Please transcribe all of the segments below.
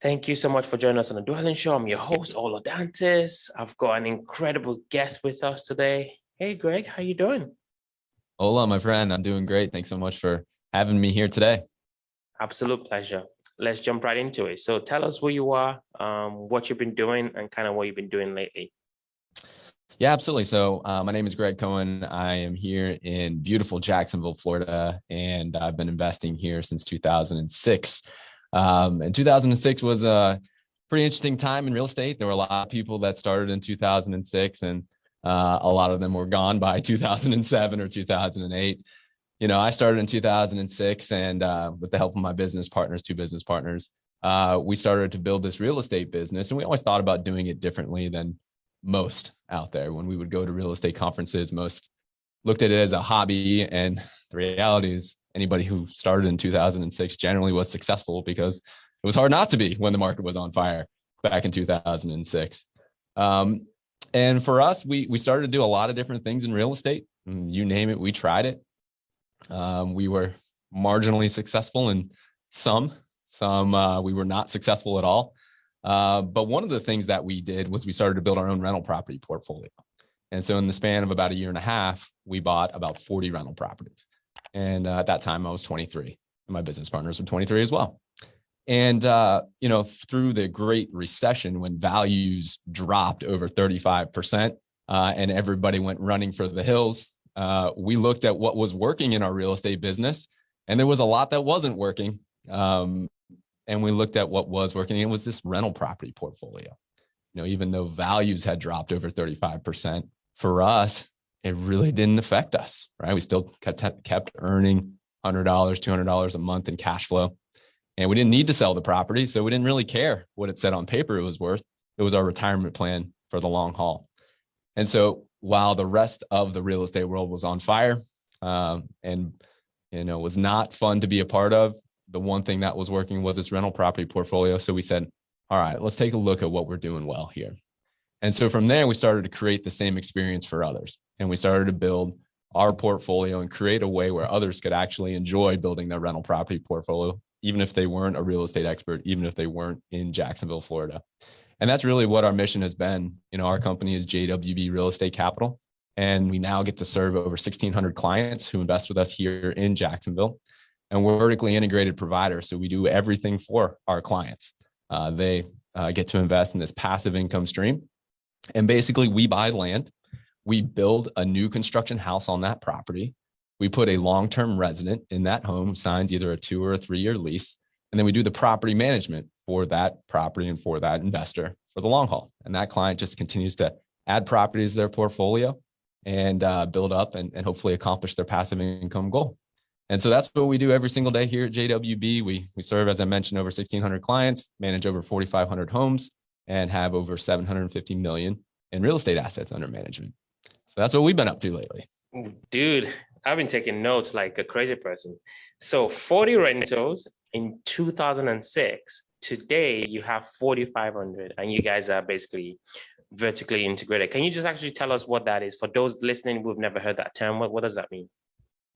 Thank you so much for joining us on the Dwellynn Show. I'm your host, Olodantis. I've got an incredible guest with us today. Hey, Greg, how you doing? Hola, my friend. I'm doing great. Thanks so much for having me here today. Absolute pleasure. Let's jump right into it. So tell us who you are, what you've been doing, and kind of what you've been doing lately. Yeah, absolutely. So my name is Gregg Cohen. I am here in beautiful Jacksonville, Florida, and I've been investing here since 2006. And 2006 was a pretty interesting time in real estate. There were a lot of people that started in 2006, and a lot of them were gone by 2007 or 2008. I started in 2006, and with the help of my two business partners, we started to build this real estate business. And we always thought about doing it differently than most out there. When we would go to real estate conferences, most looked at it as a hobby. And the reality is anybody who started in 2006 generally was successful, because it was hard not to be when the market was on fire back in 2006. And for us, we started to do a lot of different things in real estate. You name it, we tried it. We were marginally successful in some we were not successful at all. But one of the things that we did was we started to build our own rental property portfolio. And so in the span of about a year and a half, we bought about 40 rental properties. And at that time I was 23 and my business partners were 23 as well. And, through the Great Recession, when values dropped over 35%, and everybody went running for the hills, we looked at what was working in our real estate business, and there was a lot that wasn't working. And we looked at what was working. And it was this rental property portfolio. Even though values had dropped over 35%, for us, it really didn't affect us, right? We still kept earning $100, $200 a month in cash flow. And we didn't need to sell the property, so we didn't really care what it said on paper it was worth. It was our retirement plan for the long haul. And so while the rest of the real estate world was on fire, and was not fun to be a part of, the one thing that was working was this rental property portfolio. So we said, all right, let's take a look at what we're doing well here. And so from there, we started to create the same experience for others. And we started to build our portfolio and create a way where others could actually enjoy building their rental property portfolio, even if they weren't a real estate expert, even if they weren't in Jacksonville, Florida. And that's really what our mission has been. Our company is JWB Real Estate Capital, and we now get to serve over 1,600 clients who invest with us here in Jacksonville. And we're a vertically integrated provider, so we do everything for our clients. They get to invest in this passive income stream. And basically, we buy land, we build a new construction house on that property, we put a long-term resident in that home, signs either a 2 or a 3-year lease, and then we do the property management for that property and for that investor for the long haul. And that client just continues to add properties to their portfolio and build up and hopefully accomplish their passive income goal. And so that's what we do every single day here at JWB. We serve, as I mentioned, over 1,600 clients, manage over 4,500 homes, and have over $750 million in real estate assets under management. So that's what we've been up to lately. Dude, I've been taking notes like a crazy person. So 40 rentals in 2006. Today, you have 4,500, and you guys are basically vertically integrated. Can you just actually tell us what that is? For those listening who've never heard that term, what does that mean?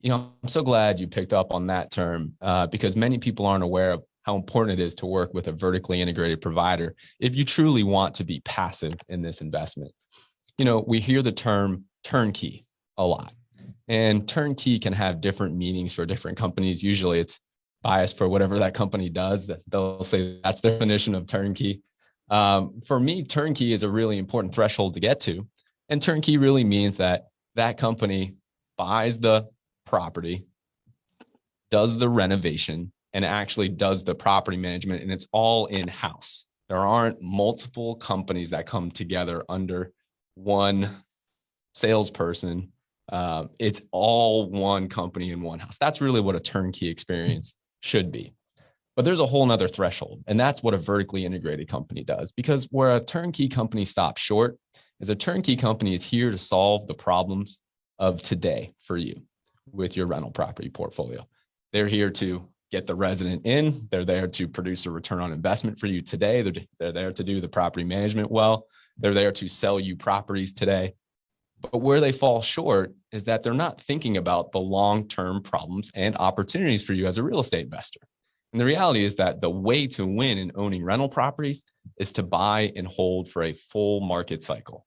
I'm so glad you picked up on that term, because many people aren't aware of how important it is to work with a vertically integrated provider if you truly want to be passive in this investment. We hear the term turnkey a lot, and turnkey can have different meanings for different companies. Usually it's biased for whatever that company does, that they'll say that's the definition of turnkey. For me, turnkey is a really important threshold to get to. And turnkey really means that that company buys the property, does the renovation, and actually does the property management, and it's all in-house. There aren't multiple companies that come together under one salesperson. It's all one company in one house. That's really what a turnkey experience should be. But there's a whole nother threshold, and that's what a vertically integrated company does. Because where a turnkey company stops short is a turnkey company is here to solve the problems of today for you with your rental property portfolio. They're here to get the resident in. They're there to produce a return on investment for you today. They're there to do the property management well. They're there to sell you properties today. But where they fall short is that they're not thinking about the long-term problems and opportunities for you as a real estate investor. And the reality is that the way to win in owning rental properties is to buy and hold for a full market cycle.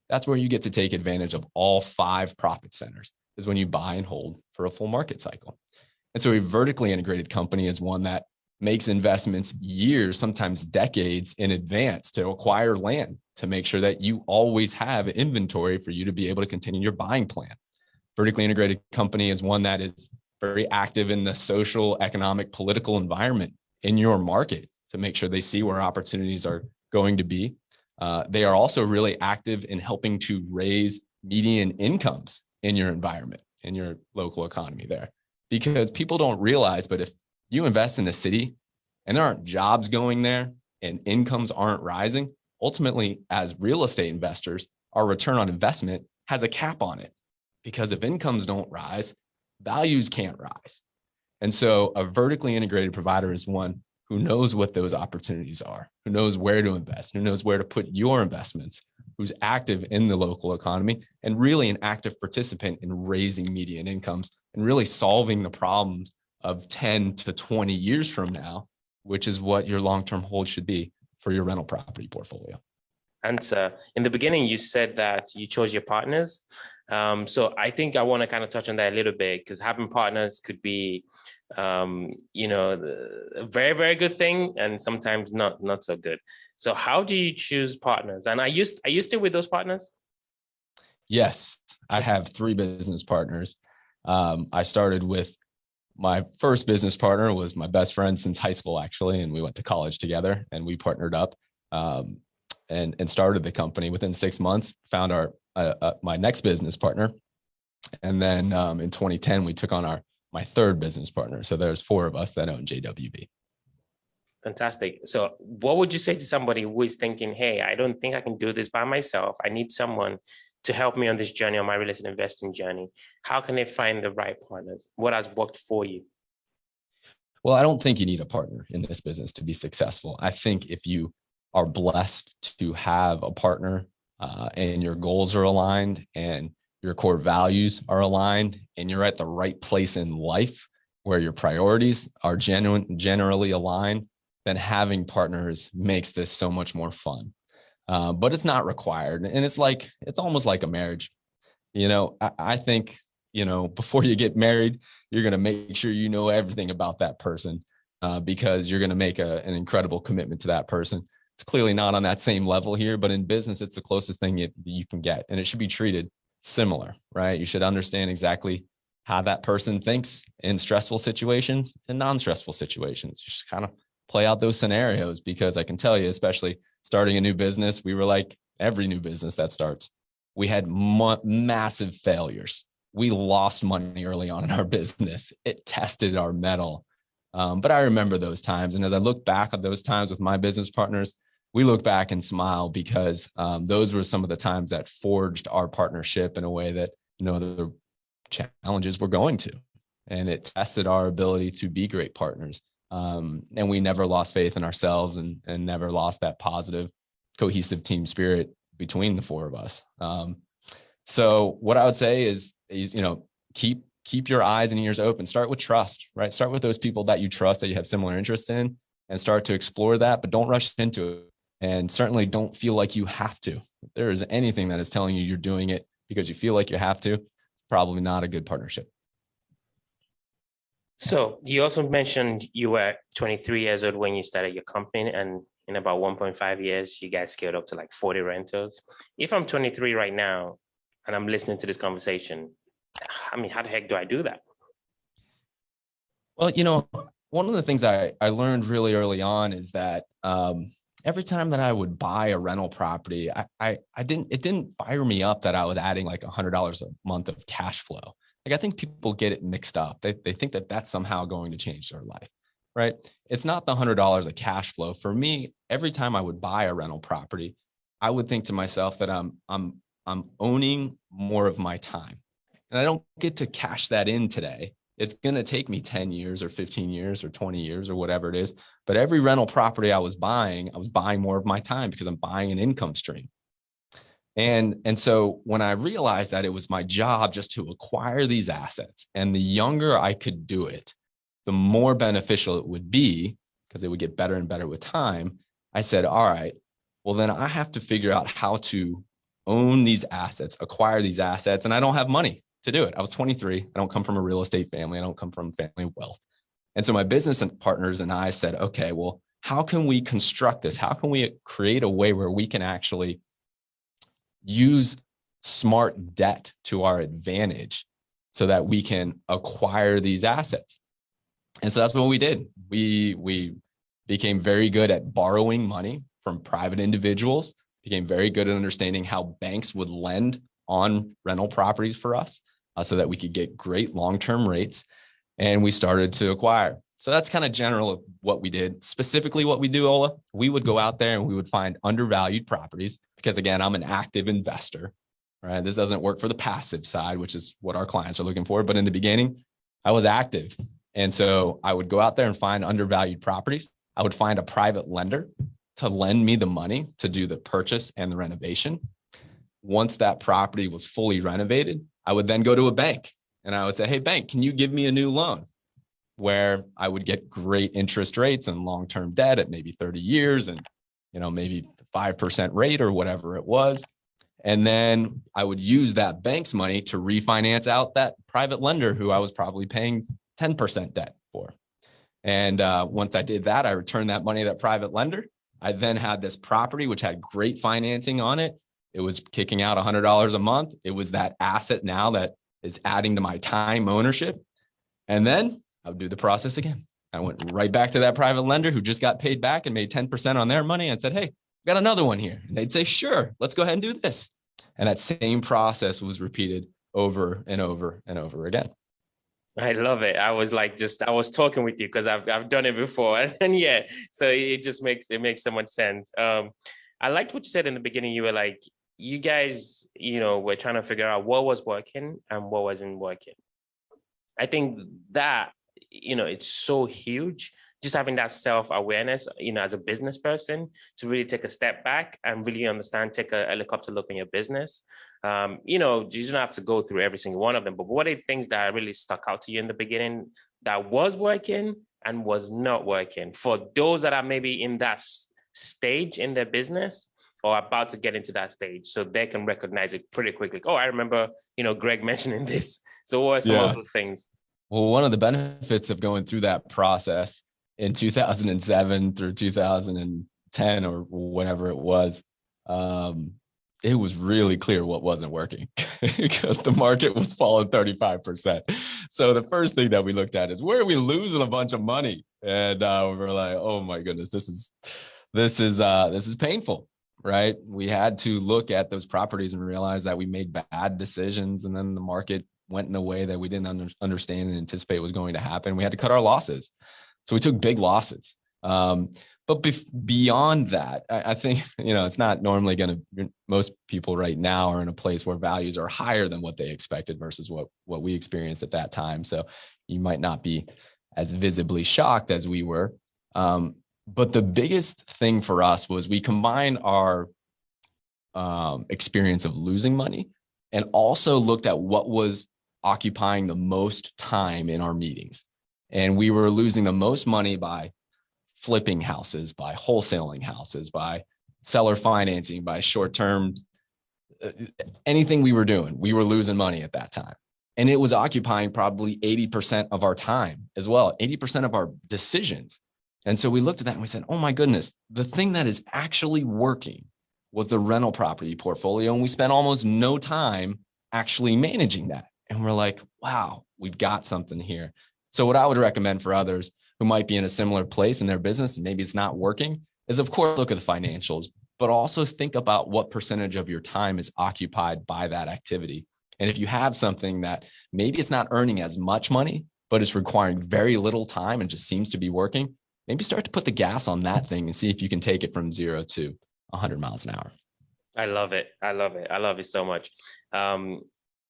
That's where you get to take advantage of all 5 profit centers, is when you buy and hold for a full market cycle. And so a vertically integrated company is one that makes investments years, sometimes decades in advance to acquire land, to make sure that you always have inventory for you to be able to continue your buying plan. Vertically integrated company is one that is very active in the social, economic, political environment in your market to make sure they see where opportunities are going to be. They are also really active in helping to raise median incomes in your environment, in your local economy there. Because people don't realize, but if you invest in a city and there aren't jobs going there and incomes aren't rising, ultimately, as real estate investors, our return on investment has a cap on it. Because if incomes don't rise, values can't rise. And so a vertically integrated provider is one who knows what those opportunities are, who knows where to invest, who knows where to put your investments, who's active in the local economy and really an active participant in raising median incomes and really solving the problems of 10 to 20 years from now, which is what your long-term hold should be for your rental property portfolio. And in the beginning, you said that you chose your partners. So I think I want to kind of touch on that a little bit, because having partners could be, a very, very good thing, and sometimes not so good. So how do you choose partners? And are you still with those partners? Yes, I have 3 business partners. I started with my first business partner was my best friend since high school, actually, and we went to college together and we partnered up and started the company. Within 6 months, found my next business partner. And then in 2010, we took on my third business partner. So there's 4 of us that own JWB. Fantastic. So what would you say to somebody who is thinking, hey, I don't think I can do this by myself. I need someone to help me on this journey, on my real estate investing journey. How can they find the right partners? What has worked for you? Well, I don't think you need a partner in this business to be successful. I think if you are blessed to have a partner and your goals are aligned and your core values are aligned and you're at the right place in life where your priorities are generally aligned, then having partners makes this so much more fun. But it's not required. And it's almost like a marriage. I think, before you get married, you're going to make sure you know everything about that person because you're going to make an incredible commitment to that person. It's clearly not on that same level here, but in business, it's the closest thing you can get. And it should be treated similar, right? You should understand exactly how that person thinks in stressful situations and non-stressful situations. Just kind of play out those scenarios, because I can tell you, especially starting a new business, we were like every new business that starts. We had massive failures. We lost money early on in our business. It tested our mettle. But I remember those times. And as I look back at those times with my business partners, we look back and smile because those were some of the times that forged our partnership in a way that no other challenges were going to. And it tested our ability to be great partners. And we never lost faith in ourselves and never lost that positive, cohesive team spirit between the 4 of us. So what I would say is keep your eyes and ears open. Start with trust, right? Start with those people that you trust, that you have similar interest in, and start to explore that, but don't rush into it. And certainly don't feel like you have to. If there is anything that is telling you you're doing it because you feel like you have to, it's probably not a good partnership. So you also mentioned you were 23 years old when you started your company, and in about 1.5 years, you guys scaled up to like 40 rentals. If I'm 23 right now and I'm listening to this conversation, I mean, how the heck do I do that? Well, one of the things I learned really early on is that every time that I would buy a rental property, it didn't fire me up that I was adding like $100 a month of cash flow. Like, I think people get it mixed up. They think that that's somehow going to change their life, right? It's not the $100 of cash flow. For me, every time I would buy a rental property, I would think to myself that I'm owning more of my time. And I don't get to cash that in today. It's going to take me 10 years or 15 years or 20 years or whatever it is. But every rental property I was buying more of my time because I'm buying an income stream. And so when I realized that it was my job just to acquire these assets, and the younger I could do it, the more beneficial it would be, because it would get better and better with time, I said, all right, well, then I have to figure out how to own these assets, acquire these assets, and I don't have money to do it. I was 23. I don't come from a real estate family. I don't come from family wealth. And so my business partners and I said, okay, well, how can we construct this? How can we create a way where we can actually use smart debt to our advantage so that we can acquire these assets? And so that's what we did. We became very good at borrowing money from private individuals, became very good at understanding how banks would lend on rental properties for us so that we could get great long-term rates. And we started to acquire. So that's kind of general of what we did. Specifically what we do, Ola, we would go out there and we would find undervalued properties because, again, I'm an active investor, right? This doesn't work for the passive side, which is what our clients are looking for. But in the beginning, I was active. And so I would go out there and find undervalued properties. I would find a private lender to lend me the money to do the purchase and the renovation. Once that property was fully renovated, I would then go to a bank and I would say, hey, bank, can you give me a new loan? Where I would get great interest rates and long-term debt at maybe 30 years and, maybe 5% rate or whatever it was. And then I would use that bank's money to refinance out that private lender who I was probably paying 10% debt for. And once I did that, I returned that money to that private lender. I then had this property, which had great financing on it. It was kicking out $100 a month. It was that asset now that is adding to my time ownership. And then I would do the process again. I went right back to that private lender who just got paid back and made 10% on their money and said, hey, got another one here. And they'd say, sure, let's go ahead and do this. And that same process was repeated over and over and over again. I love it. I was talking with you because I've done it before. And yeah, so it makes so much sense. I liked what you said in the beginning. You were like, you guys, were trying to figure out what was working and what wasn't working. I think that, it's so huge, just having that self-awareness, as a business person, to really take a step back and really understand, take a helicopter look in your business. You don't have to go through every single one of them, but what are the things that really stuck out to you in the beginning that was working and was not working for those that are maybe in that stage in their business or about to get into that stage, so they can recognize it pretty quickly? Oh, I remember, Gregg mentioning this. So what are some of those things? Well, one of the benefits of going through that process in 2007 through 2010 or whenever it was really clear what wasn't working because the market was falling 35%. So the first thing that we looked at is, where are we losing a bunch of money? And we're like, oh my goodness, this is painful, right? We had to look at those properties and realize that we made bad decisions, and then the market went in a way that we didn't understand and anticipate was going to happen. We had to cut our losses. So we took big losses. But beyond that, I think, it's not normally most people right now are in a place where values are higher than what they expected versus what we experienced at that time. So you might not be as visibly shocked as we were. But the biggest thing for us was we combined our experience of losing money and also looked at what was occupying the most time in our meetings. And we were losing the most money by flipping houses, by wholesaling houses, by seller financing, by short-term, anything we were doing, we were losing money at that time. And it was occupying probably 80% of our time as well, 80% of our decisions. And so we looked at that and we said, oh my goodness, the thing that is actually working was the rental property portfolio. And we spent almost no time actually managing that. And we're like, wow, we've got something here. So what I would recommend for others who might be in a similar place in their business and maybe it's not working is, of course, look at the financials, but also think about what percentage of your time is occupied by that activity. And if you have something that maybe it's not earning as much money, but it's requiring very little time and just seems to be working, maybe start to put the gas on that thing and see if you can take it from 0 to 100 miles an hour. I love it. I love it so much.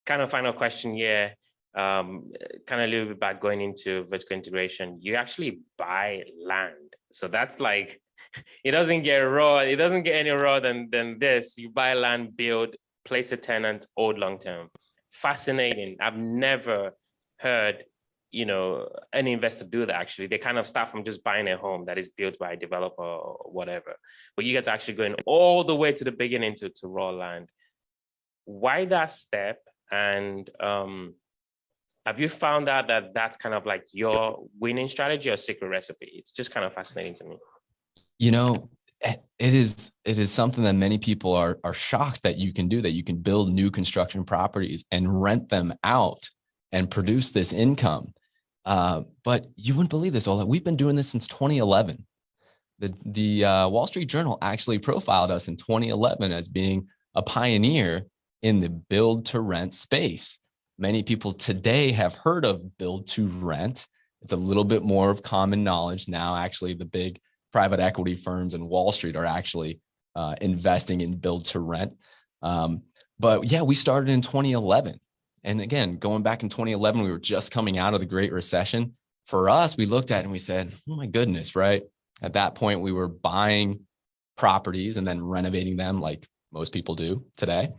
Kind of final question here. Kind of a little bit back going into vertical integration. You actually buy land. So that's like, it doesn't get raw. It doesn't get any raw than this. You buy land, build, place a tenant, hold long term. Fascinating. I've never heard, any investor do that. Actually, they kind of start from just buying a home that is built by a developer or whatever, but you guys are actually going all the way to the beginning to raw land. Why that step? And have you found out that that's kind of like your winning strategy or secret recipe? It's just kind of fascinating to me. It is something that many people are shocked that you can do, that you can build new construction properties and rent them out and produce this income. But you wouldn't believe this, Ola. We've been doing this since 2011. The Wall Street Journal actually profiled us in 2011 as being a pioneer in the build to rent space. Many people today have heard of build to rent. It's a little bit more of common knowledge now. Actually, the big private equity firms in Wall Street are actually investing in build to rent. But yeah, we started in 2011. And again, going back in 2011, we were just coming out of the Great Recession. For us, we looked at it and we said, oh my goodness, right? At that point, we were buying properties and then renovating them like most people do today.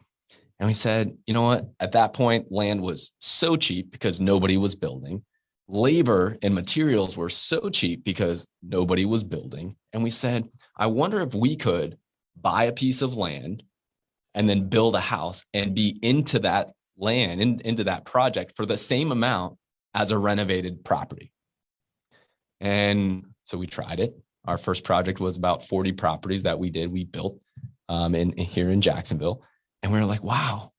And we said, you know what? At that point, land was so cheap because nobody was building. Labor and materials were so cheap because nobody was building. And we said, I wonder if we could buy a piece of land and then build a house and be into that land, into that project for the same amount as a renovated property. And so we tried it. Our first project was about 40 properties that we built here in Jacksonville. And we were like, wow,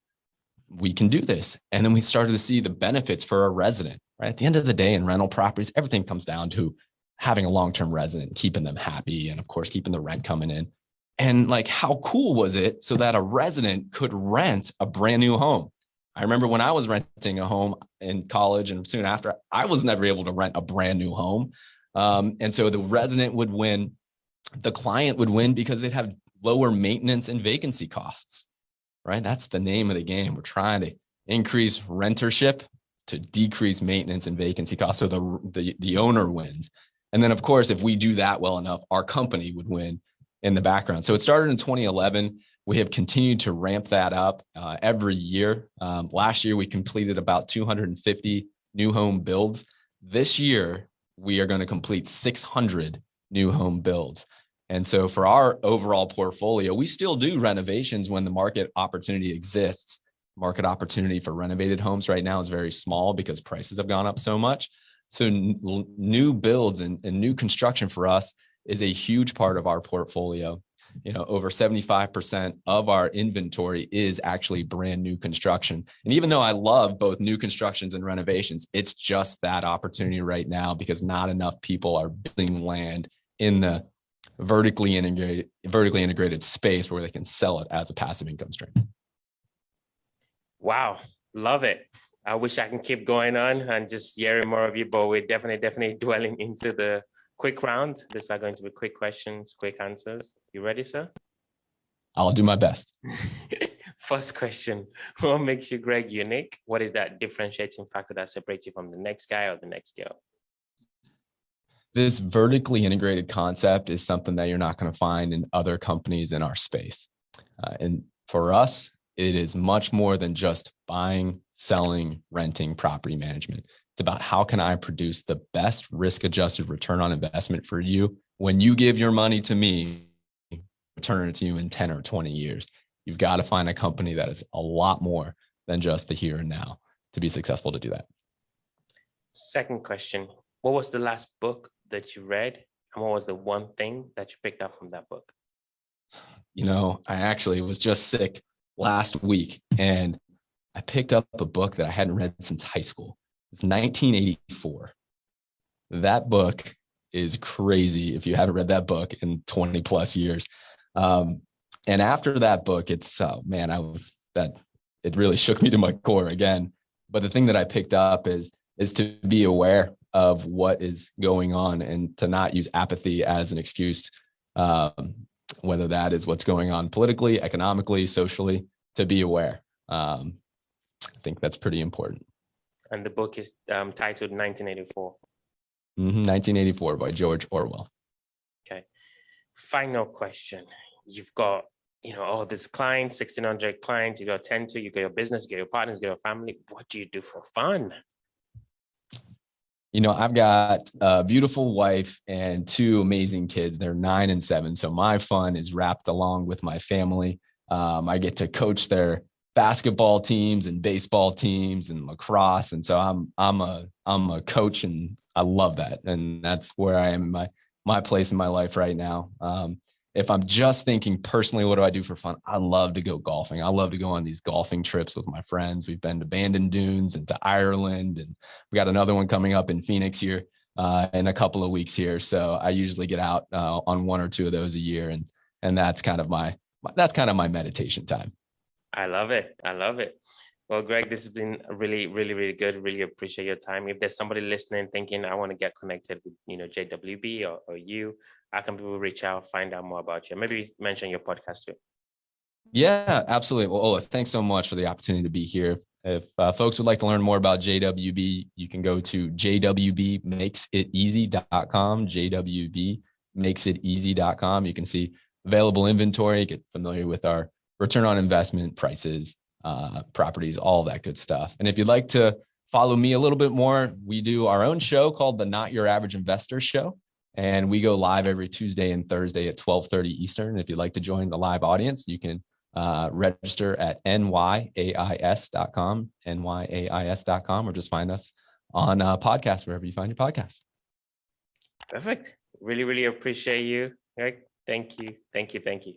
we can do this. And then we started to see the benefits for a resident, right? At the end of the day, in rental properties, everything comes down to having a long-term resident, keeping them happy, and of course, keeping the rent coming in. And like, how cool was it so that a resident could rent a brand new home? I remember when I was renting a home in college and soon after, I was never able to rent a brand new home. And so the resident would win, the client would win because they'd have lower maintenance and vacancy costs, right? That's the name of the game. We're trying to increase rentership to decrease maintenance and vacancy costs. So the owner wins. And then of course, if we do that well enough, our company would win in the background. So it started in 2011. We have continued to ramp that up every year. Last year, we completed about 250 new home builds. This year, we are going to complete 600 new home builds. And so for our overall portfolio, we still do renovations when the market opportunity exists. Market opportunity for renovated homes right now is very small because prices have gone up so much. So new builds and new construction for us is a huge part of our portfolio. Over 75% of our inventory is actually brand new construction. And even though I love both new constructions and renovations, it's just that opportunity right now because not enough people are building land in the vertically integrated space where they can sell it as a passive income stream. Wow, love it. I wish I can keep going on and just hearing more of you, but we're definitely dwelling into the quick round. These are going to be quick questions, quick answers. You ready, sir? I'll do my best. First question, what makes you, Gregg, unique? What is that differentiating factor that separates you from the next guy or the next girl? This vertically integrated concept is something that you're not going to find in other companies in our space. And for us, it is much more than just buying, selling, renting, property management. It's about how can I produce the best risk-adjusted return on investment for you when you give your money to me, return it to you in 10 or 20 years. You've got to find a company that is a lot more than just the here and now to be successful to do that. Second question, what was the last book that you read? And what was the one thing that you picked up from that book? I actually was just sick last week and I picked up a book that I hadn't read since high school. It's 1984. That book is crazy if you haven't read that book in 20 plus years. And after that book, it really shook me to my core again. But the thing that I picked up is to be aware of what is going on and to not use apathy as an excuse, whether that is what's going on politically, economically, socially, to be aware. I think that's pretty important. And the book is titled 1984. 1984 by George Orwell. Okay. Final question. You've got, all these clients, 1,600 clients, you got 10 to, you got your business, you got your partners, you got your family. What do you do for fun? I've got a beautiful wife and two amazing kids. They're 9 and 7. So my fun is wrapped along with my family. I get to coach their basketball teams and baseball teams and lacrosse. And so I'm a coach, and I love that. And that's where I am in my place in my life right now. If I'm just thinking personally, what do I do for fun? I love to go golfing. I love to go on these golfing trips with my friends. We've been to Bandon Dunes and to Ireland, and we got another one coming up in Phoenix here in a couple of weeks here. So I usually get out on 1 or 2 of those a year, and that's kind of my meditation time. I love it. I love it. Well, Gregg, this has been really, really, really good. Really appreciate your time. If there's somebody listening thinking, I want to get connected with, JWB or you, how can people reach out, find out more about you? Maybe mention your podcast too. Yeah, absolutely. Well, Ola, thanks so much for the opportunity to be here. If folks would like to learn more about JWB, you can go to jwbmakeseateasy.com, jwbmakeseateasy.com. You can see available inventory, get familiar with our return on investment, prices, properties, all that good stuff. And if you'd like to follow me a little bit more, we do our own show called the Not Your Average Investor Show. And we go live every Tuesday and Thursday at 12:30 Eastern. If you'd like to join the live audience, you can register at nyais.com, nyais.com, or just find us on podcasts, wherever you find your podcasts. Perfect. Really, really appreciate you, Gregg. Thank you. Thank you. Thank you.